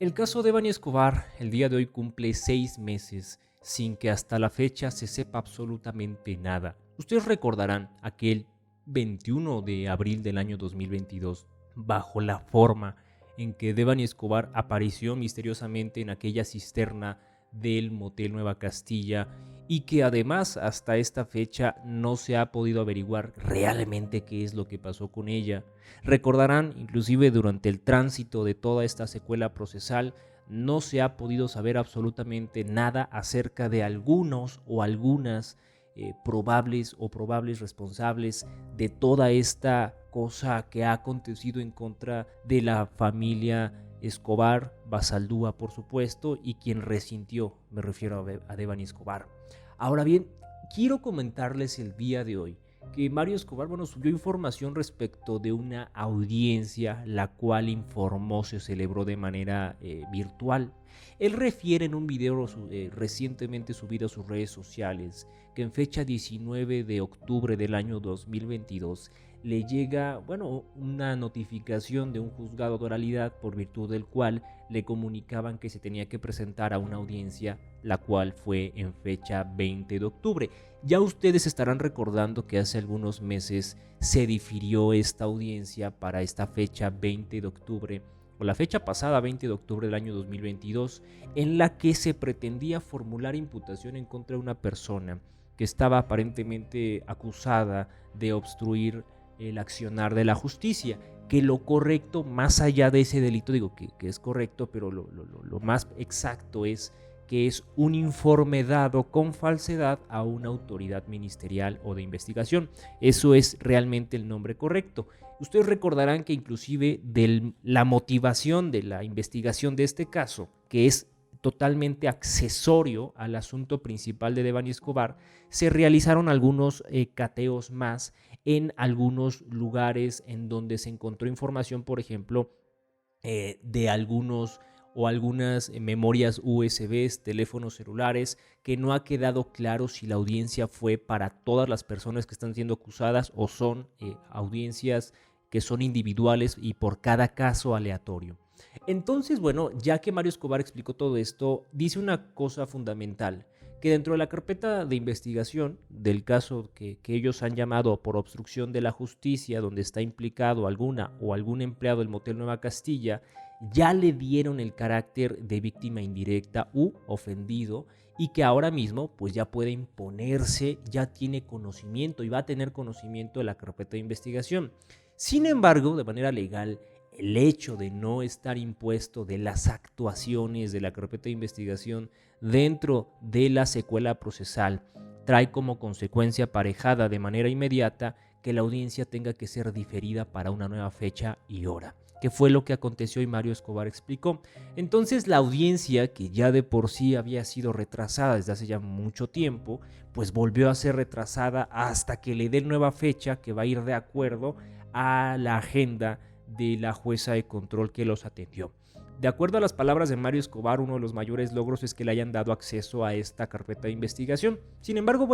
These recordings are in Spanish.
El caso de Devani Escobar el día de hoy cumple 6 meses sin que hasta la fecha se sepa absolutamente nada. Ustedes recordarán aquel 21 de abril del año 2022, bajo la forma en que Devani Escobar apareció misteriosamente en aquella cisterna del Motel Nueva Castilla y que además hasta esta fecha no se ha podido averiguar realmente qué es lo que pasó con ella. Recordarán, inclusive durante el tránsito de toda esta secuela procesal, no se ha podido saber absolutamente nada acerca de algunos o algunas probables responsables de toda esta cosa que ha acontecido en contra de la familia Escobar, Basaldúa por supuesto, y quien resintió, me refiero a Devani Escobar. Ahora bien, quiero comentarles el día de hoy que Mario Escobar, subió información respecto de una audiencia la cual informó se celebró de manera virtual. Él refiere en un video recientemente subido a sus redes sociales que en fecha 19 de octubre del año 2022 le llega, una notificación de un juzgado de oralidad por virtud del cual le comunicaban que se tenía que presentar a una audiencia, la cual fue en fecha 20 de octubre. Ya ustedes estarán recordando que hace algunos meses se difirió esta audiencia para esta fecha 20 de octubre, o la fecha pasada 20 de octubre del año 2022, en la que se pretendía formular imputación en contra de una persona que estaba aparentemente acusada de obstruir el accionar de la justicia. Que lo correcto, más allá de ese delito, digo que es correcto, pero lo más exacto es que es un informe dado con falsedad a una autoridad ministerial o de investigación. Eso es realmente el nombre correcto. Ustedes recordarán que inclusive de la motivación de la investigación de este caso, que es totalmente accesorio al asunto principal de Devani Escobar, se realizaron algunos cateos más en algunos lugares en donde se encontró información, por ejemplo, de algunos o algunas memorias USB, teléfonos celulares, que no ha quedado claro si la audiencia fue para todas las personas que están siendo acusadas o son audiencias que son individuales y por cada caso aleatorio. Entonces, ya que Mario Escobar explicó todo esto, dice una cosa fundamental, que dentro de la carpeta de investigación del caso que ellos han llamado por obstrucción de la justicia, donde está implicado alguna o algún empleado del Motel Nueva Castilla, ya le dieron el carácter de víctima indirecta u ofendido, y que ahora mismo pues ya puede imponerse, ya tiene conocimiento y va a tener conocimiento de la carpeta de investigación. Sin embargo, de manera legal, el hecho de no estar impuesto de las actuaciones de la carpeta de investigación dentro de la secuela procesal trae como consecuencia aparejada de manera inmediata que la audiencia tenga que ser diferida para una nueva fecha y hora, que fue lo que aconteció y Mario Escobar explicó. Entonces la audiencia, que ya de por sí había sido retrasada desde hace ya mucho tiempo, pues volvió a ser retrasada hasta que le den nueva fecha que va a ir de acuerdo a la agenda de la jueza de control que los atendió. De acuerdo a las palabras de Mario Escobar, uno de los mayores logros es que le hayan dado acceso a esta carpeta de investigación. Sin embargo,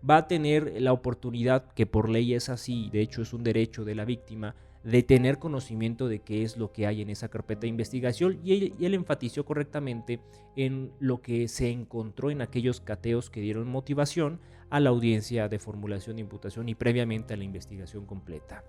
va a tener la oportunidad, que por ley es así, de hecho es un derecho de la víctima, de tener conocimiento de qué es lo que hay en esa carpeta de investigación, y él enfatizó correctamente en lo que se encontró en aquellos cateos que dieron motivación a la audiencia de formulación de imputación y previamente a la investigación completa.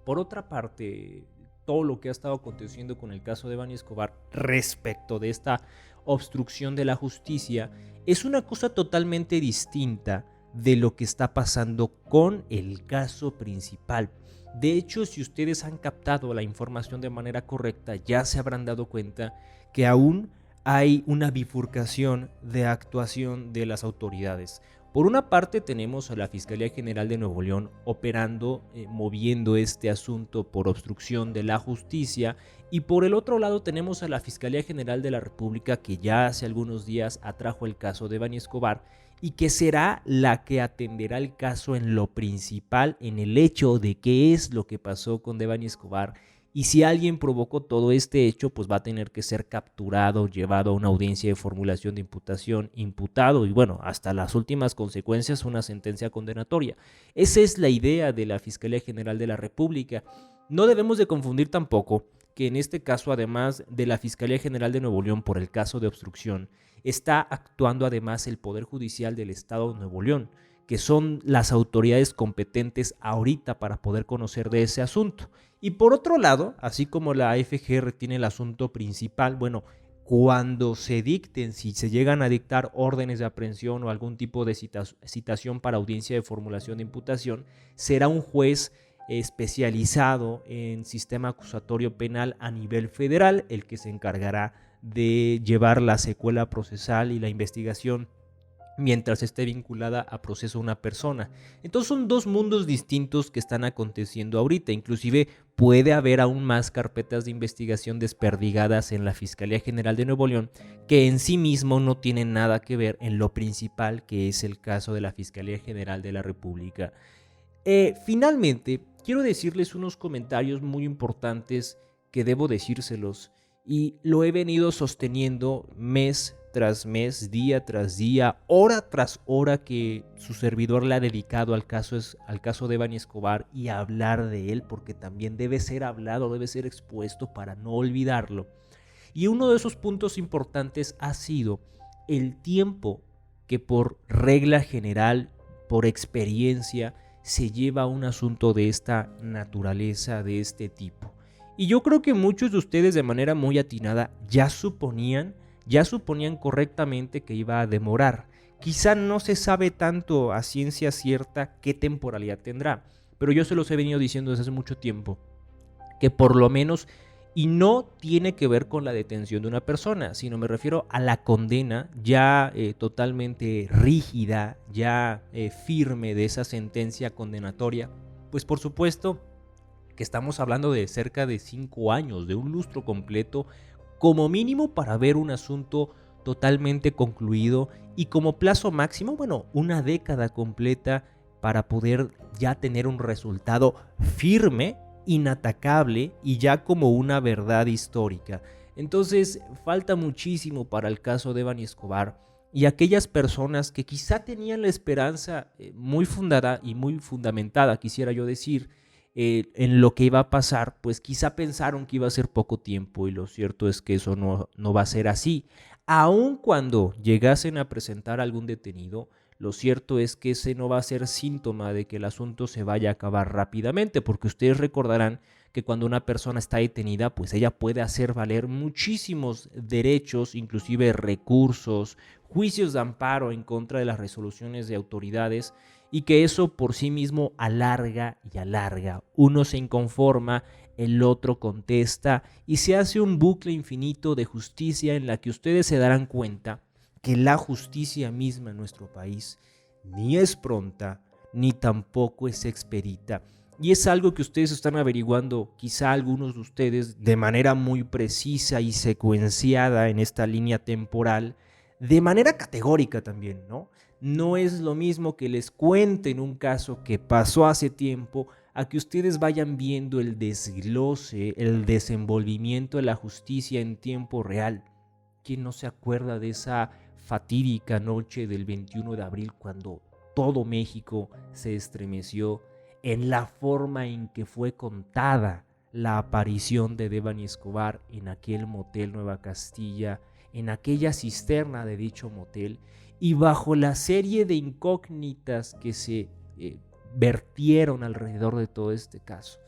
Por otra parte, todo lo que ha estado aconteciendo con el caso de Devani Escobar respecto de esta obstrucción de la justicia es una cosa totalmente distinta de lo que está pasando con el caso principal. De hecho, si ustedes han captado la información de manera correcta, ya se habrán dado cuenta que aún hay una bifurcación de actuación de las autoridades. Por una parte tenemos a la Fiscalía General de Nuevo León operando, moviendo este asunto por obstrucción de la justicia, y por el otro lado tenemos a la Fiscalía General de la República, que ya hace algunos días atrajo el caso de Devani Escobar y que será la que atenderá el caso en lo principal, en el hecho de qué es lo que pasó con Devani Escobar. Y si alguien provocó todo este hecho, pues va a tener que ser capturado, llevado a una audiencia de formulación de imputación, imputado y hasta las últimas consecuencias, una sentencia condenatoria. Esa es la idea de la Fiscalía General de la República. No debemos de confundir tampoco que en este caso, además de la Fiscalía General de Nuevo León por el caso de obstrucción, está actuando además el Poder Judicial del Estado de Nuevo León, que son las autoridades competentes ahorita para poder conocer de ese asunto. Y por otro lado, así como la FGR tiene el asunto principal, bueno, cuando se dicten, si se llegan a dictar órdenes de aprehensión o algún tipo de citación para audiencia de formulación de imputación, será un juez especializado en sistema acusatorio penal a nivel federal el que se encargará de llevar la secuela procesal y la investigación mientras esté vinculada a proceso una persona. Entonces son dos mundos distintos que están aconteciendo ahorita. Inclusive puede haber aún más carpetas de investigación desperdigadas en la Fiscalía General de Nuevo León que en sí mismo no tienen nada que ver en lo principal, que es el caso de la Fiscalía General de la República. Finalmente, quiero decirles unos comentarios muy importantes que debo decírselos y lo he venido sosteniendo mes tras mes, día tras día, hora tras hora que su servidor le ha dedicado al caso de Devani Escobar y a hablar de él, porque también debe ser hablado, debe ser expuesto para no olvidarlo. Y uno de esos puntos importantes ha sido el tiempo que por regla general, por experiencia, se lleva un asunto de esta naturaleza, de este tipo. Y yo creo que muchos de ustedes de manera muy atinada ya suponían correctamente que iba a demorar. Quizá no se sabe tanto a ciencia cierta qué temporalidad tendrá, pero yo se los he venido diciendo desde hace mucho tiempo, que por lo menos, y no tiene que ver con la detención de una persona, sino me refiero a la condena ya totalmente rígida, ya firme de esa sentencia condenatoria, pues por supuesto que estamos hablando de cerca de 5 años, de un lustro completo, como mínimo para ver un asunto totalmente concluido y como plazo máximo, bueno, una década completa para poder ya tener un resultado firme, inatacable y ya como una verdad histórica. Entonces falta muchísimo para el caso de Devani Escobar y aquellas personas que quizá tenían la esperanza muy fundada y muy fundamentada, quisiera yo decir, en lo que iba a pasar, pues quizá pensaron que iba a ser poco tiempo y lo cierto es que eso no va a ser así. Aun cuando llegasen a presentar algún detenido, lo cierto es que ese no va a ser síntoma de que el asunto se vaya a acabar rápidamente, porque ustedes recordarán que cuando una persona está detenida, pues ella puede hacer valer muchísimos derechos, inclusive recursos, juicios de amparo en contra de las resoluciones de autoridades, y que eso por sí mismo alarga y alarga. Uno se inconforma, el otro contesta y se hace un bucle infinito de justicia en la que ustedes se darán cuenta que la justicia misma en nuestro país ni es pronta ni tampoco es expedita. Y es algo que ustedes están averiguando, quizá algunos de ustedes, de manera muy precisa y secuenciada en esta línea temporal, de manera categórica también, ¿no? No es lo mismo que les cuenten un caso que pasó hace tiempo a que ustedes vayan viendo el desglose, el desenvolvimiento de la justicia en tiempo real. ¿Quién no se acuerda de esa fatídica noche del 21 de abril cuando todo México se estremeció en la forma en que fue contada la aparición de Devani Escobar en aquel motel Nueva Castilla, en aquella cisterna de dicho motel, y bajo la serie de incógnitas que se vertieron alrededor de todo este caso?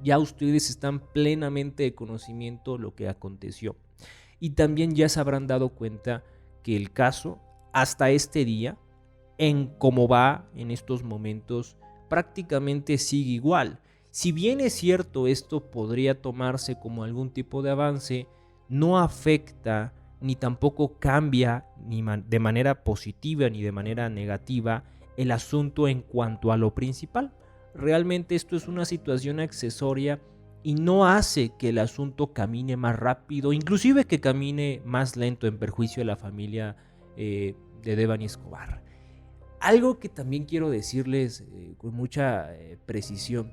Ya ustedes están plenamente de conocimiento de lo que aconteció y también ya se habrán dado cuenta que el caso hasta este día, en cómo va en estos momentos, prácticamente sigue igual. Si bien es cierto esto podría tomarse como algún tipo de avance, no afecta ni tampoco cambia ni de manera positiva ni de manera negativa el asunto en cuanto a lo principal. Realmente esto es una situación accesoria y no hace que el asunto camine más rápido, inclusive que camine más lento en perjuicio de la familia de Devani Escobar. Algo que también quiero decirles con mucha precisión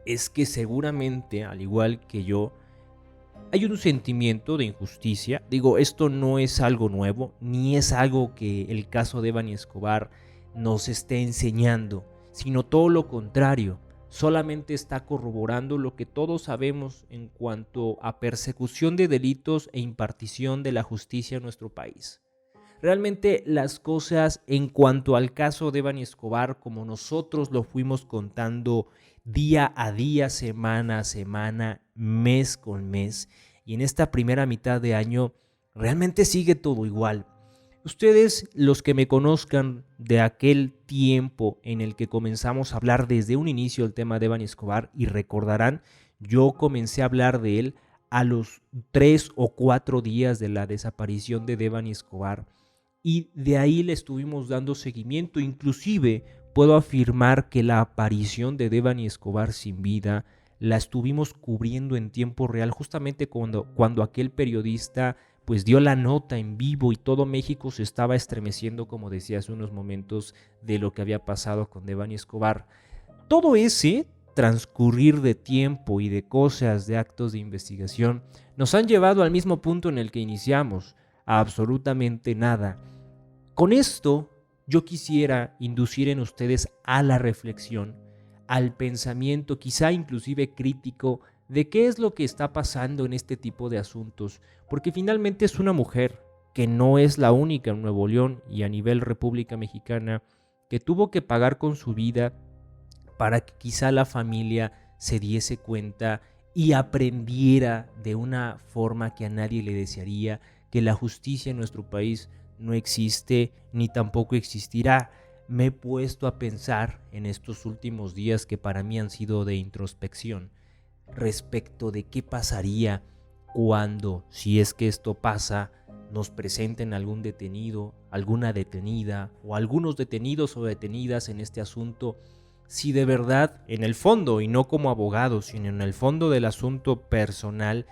es que seguramente, al igual que yo, hay un sentimiento de injusticia. Digo, esto no es algo nuevo, ni es algo que el caso de Devani Escobar nos esté enseñando, sino todo lo contrario. solamente está corroborando lo que todos sabemos en cuanto a persecución de delitos e impartición de la justicia en nuestro país. Realmente las cosas en cuanto al caso de Devani Escobar, como nosotros lo fuimos contando día a día, semana a semana, mes con mes, y en esta primera mitad de año realmente sigue todo igual. Ustedes, los que me conozcan de aquel tiempo en el que comenzamos a hablar desde un inicio del tema de Devani Escobar, y recordarán, yo comencé a hablar de él a los 3 o 4 días de la desaparición de Devani Escobar, y de ahí le estuvimos dando seguimiento. Inclusive puedo afirmar que la aparición de Devani Escobar sin vida la estuvimos cubriendo en tiempo real, justamente cuando aquel periodista pues dio la nota en vivo y todo México se estaba estremeciendo, como decía hace unos momentos, de lo que había pasado con Devani Escobar. Todo ese transcurrir de tiempo y de cosas, de actos de investigación, nos han llevado al mismo punto en el que iniciamos, a absolutamente nada. Con esto, yo quisiera inducir en ustedes a la reflexión, al pensamiento, quizá inclusive crítico, de qué es lo que está pasando en este tipo de asuntos, porque finalmente es una mujer que no es la única en Nuevo León y a nivel República Mexicana que tuvo que pagar con su vida para que quizá la familia se diese cuenta y aprendiera de una forma que a nadie le desearía, que la justicia en nuestro país no existe ni tampoco existirá. Me he puesto a pensar en estos últimos días que para mí han sido de introspección respecto de qué pasaría cuando, si es que esto pasa, nos presenten algún detenido, alguna detenida o algunos detenidos o detenidas en este asunto. Si de verdad, en el fondo, y no como abogado, sino en el fondo del asunto personal,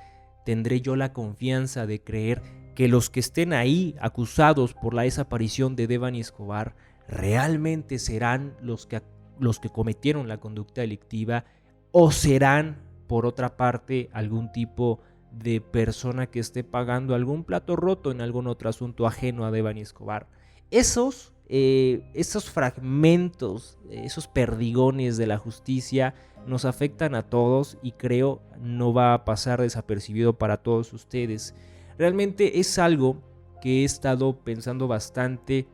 tendré yo la confianza de creer que los que estén ahí acusados por la desaparición de Devani Escobar realmente serán los que cometieron la conducta delictiva, o serán, por otra parte, algún tipo de persona que esté pagando algún plato roto en algún otro asunto ajeno a Devani Escobar. Esos fragmentos, esos perdigones de la justicia nos afectan a todos y creo no va a pasar desapercibido para todos ustedes. Realmente es algo que he estado pensando bastante.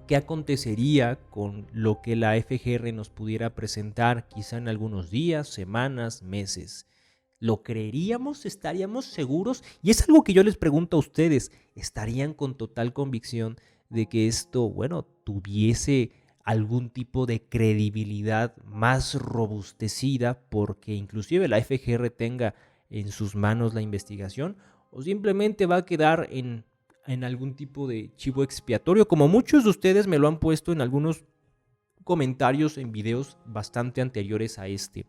¿Qué acontecería con lo que la FGR nos pudiera presentar quizá en algunos días, semanas, meses? ¿Lo creeríamos? ¿Estaríamos seguros? Y es algo que yo les pregunto a ustedes. ¿Estarían con total convicción de que esto, tuviese algún tipo de credibilidad más robustecida porque inclusive la FGR tenga en sus manos la investigación? ¿O simplemente va a quedar en algún tipo de chivo expiatorio, como muchos de ustedes me lo han puesto en algunos comentarios en videos bastante anteriores a este?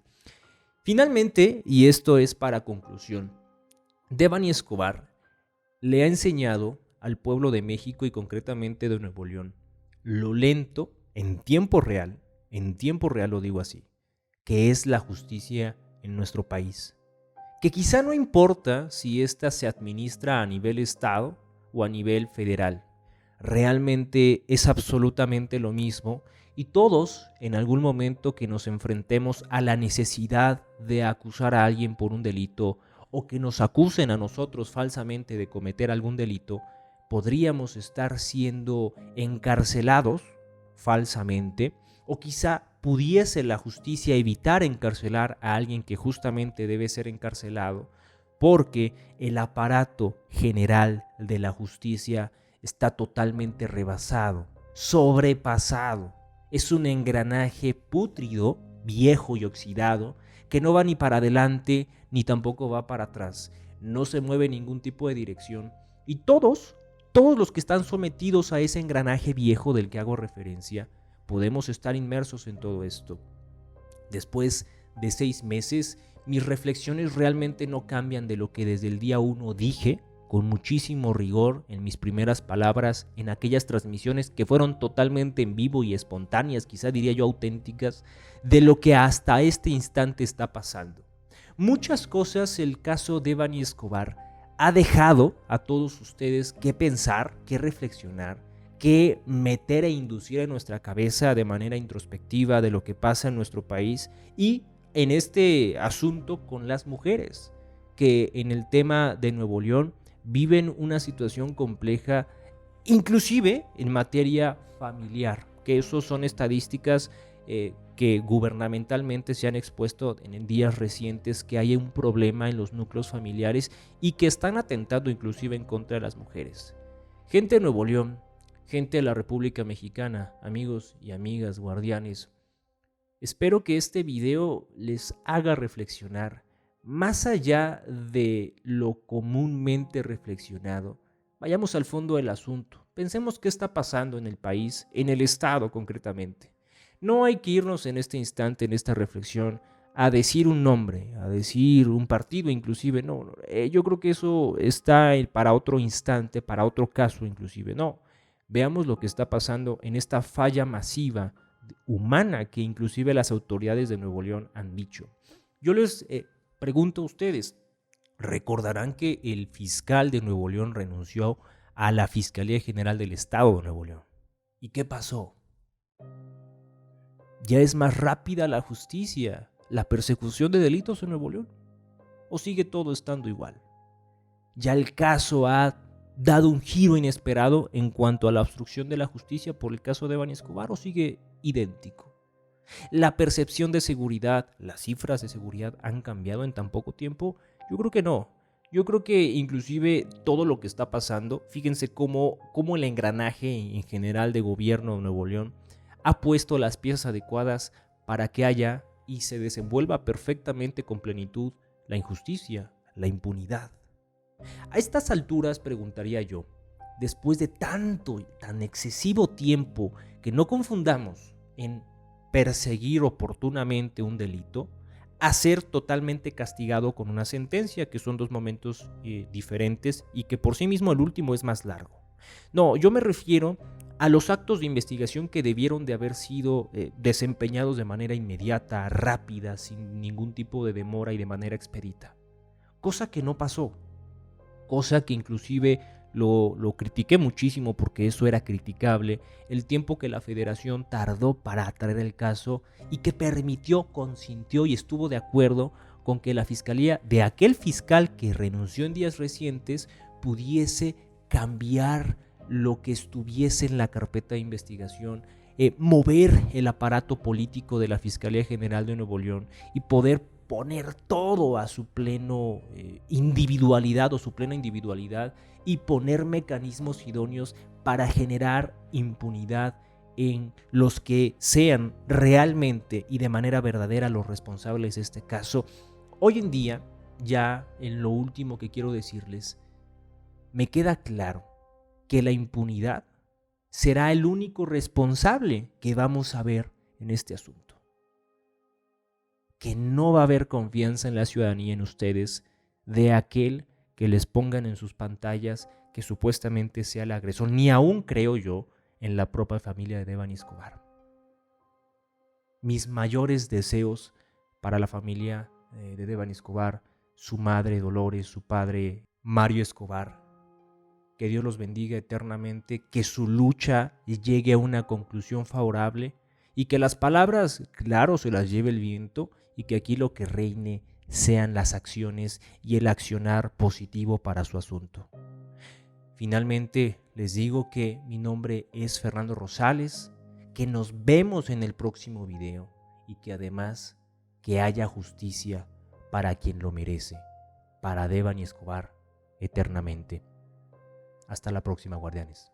Finalmente, y esto es para conclusión, Devani Escobar le ha enseñado al pueblo de México y concretamente de Nuevo León lo lento en tiempo real lo digo así, que es la justicia en nuestro país. Que quizá no importa si ésta se administra a nivel estado o a nivel federal. Realmente es absolutamente lo mismo y todos en algún momento que nos enfrentemos a la necesidad de acusar a alguien por un delito o que nos acusen a nosotros falsamente de cometer algún delito, podríamos estar siendo encarcelados falsamente, o quizá pudiese la justicia evitar encarcelar a alguien que justamente debe ser encarcelado, porque el aparato general de la justicia está totalmente rebasado, sobrepasado. Es un engranaje pútrido, viejo y oxidado, que no va ni para adelante ni tampoco va para atrás. No se mueve ningún tipo de dirección. Y todos los que están sometidos a ese engranaje viejo del que hago referencia, podemos estar inmersos en todo esto. Después de 6 meses, mis reflexiones realmente no cambian de lo que desde el día 1 dije, con muchísimo rigor en mis primeras palabras, en aquellas transmisiones que fueron totalmente en vivo y espontáneas, quizá diría yo auténticas, de lo que hasta este instante está pasando. Muchas cosas el caso de Devani Escobar ha dejado a todos ustedes que pensar, que reflexionar, que meter e inducir en nuestra cabeza de manera introspectiva de lo que pasa en nuestro país y en este asunto con las mujeres, que en el tema de Nuevo León viven una situación compleja, inclusive en materia familiar, que eso son estadísticas que gubernamentalmente se han expuesto en días recientes, que hay un problema en los núcleos familiares y que están atentando inclusive en contra de las mujeres. Gente de Nuevo León, gente de la República Mexicana, amigos y amigas guardianes, espero que este video les haga reflexionar más allá de lo comúnmente reflexionado. Vayamos al fondo del asunto. Pensemos qué está pasando en el país, en el estado concretamente. No hay que irnos en este instante, en esta reflexión, a decir un nombre, a decir un partido inclusive. No, yo creo que eso está para otro instante, para otro caso inclusive. No, veamos lo que está pasando en esta falla masiva humana que inclusive las autoridades de Nuevo León han dicho. Yo les pregunto a ustedes, recordarán que el fiscal de Nuevo León renunció a la Fiscalía General del Estado de Nuevo León. ¿Y qué pasó? ¿Ya es más rápida la justicia, la persecución de delitos en Nuevo León? ¿O sigue todo estando igual? ¿Ya el caso ha dado un giro inesperado en cuanto a la obstrucción de la justicia por el caso de Devani Escobar o sigue idéntico? ¿La percepción de seguridad, las cifras de seguridad han cambiado en tan poco tiempo? Yo creo que no. Yo creo que inclusive todo lo que está pasando, fíjense cómo el engranaje en general de gobierno de Nuevo León ha puesto las piezas adecuadas para que haya y se desenvuelva perfectamente con plenitud la injusticia, la impunidad. A estas alturas preguntaría yo, después de tan excesivo tiempo, que no confundamos en perseguir oportunamente un delito a ser totalmente castigado con una sentencia, que son dos momentos diferentes y que por sí mismo el último es más largo. No, yo me refiero a los actos de investigación que debieron de haber sido desempeñados de manera inmediata, rápida, sin ningún tipo de demora y de manera expedita. Cosa que no pasó. Cosa que inclusive lo critiqué muchísimo porque eso era criticable, el tiempo que la federación tardó para traer el caso y que permitió, consintió y estuvo de acuerdo con que la fiscalía de aquel fiscal que renunció en días recientes pudiese cambiar lo que estuviese en la carpeta de investigación, mover el aparato político de la Fiscalía General de Nuevo León y poder poner todo a su pleno individualidad o su plena individualidad y poner mecanismos idóneos para generar impunidad en los que sean realmente y de manera verdadera los responsables de este caso. Hoy en día, ya en lo último que quiero decirles, me queda claro que la impunidad será el único responsable que vamos a ver en este asunto. Que no va a haber confianza en la ciudadanía, en ustedes, de aquel que les pongan en sus pantallas que supuestamente sea el agresor, ni aún creo yo en la propia familia de Devani Escobar. Mis mayores deseos para la familia de Devani Escobar, su madre Dolores, su padre Mario Escobar, que Dios los bendiga eternamente, que su lucha llegue a una conclusión favorable y que las palabras, claro, se las lleve el viento y que aquí lo que reine sean las acciones y el accionar positivo para su asunto. Finalmente, les digo que mi nombre es Fernando Rosales, que nos vemos en el próximo video y que además que haya justicia para quien lo merece, para Devani Escobar eternamente. Hasta la próxima, guardianes.